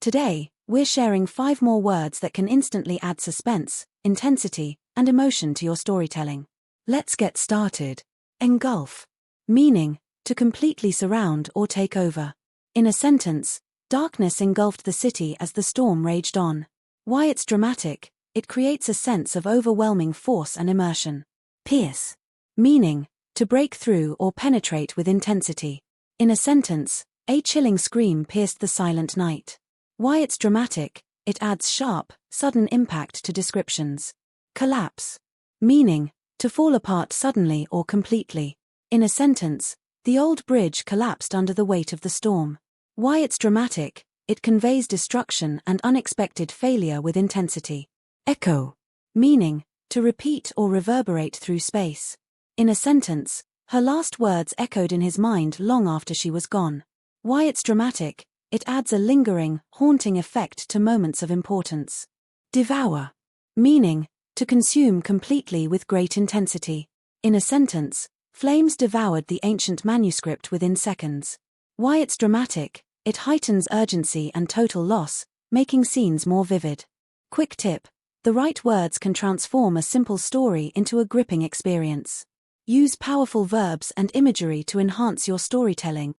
Today, we're sharing 5 more words that can instantly add suspense, intensity, and emotion to your storytelling. Let's get started. Engulf. Meaning, to completely surround or take over. In a sentence, darkness engulfed the city as the storm raged on. Why it's dramatic, it creates a sense of overwhelming force and immersion. Pierce. Meaning, to break through or penetrate with intensity. In a sentence, a chilling scream pierced the silent night. Why it's dramatic, it adds sharp, sudden impact to descriptions. Collapse. Meaning, to fall apart suddenly or completely. In a sentence, the old bridge collapsed under the weight of the storm. Why it's dramatic, it conveys destruction and unexpected failure with intensity. Echo. Meaning, to repeat or reverberate through space. In a sentence, her last words echoed in his mind long after she was gone. Why it's dramatic, it adds a lingering, haunting effect to moments of importance. Devour. Meaning, to consume completely with great intensity. In a sentence, flames devoured the ancient manuscript within seconds. Why it's dramatic, it heightens urgency and total loss, making scenes more vivid. Quick tip: the right words can transform a simple story into a gripping experience. Use powerful verbs and imagery to enhance your storytelling,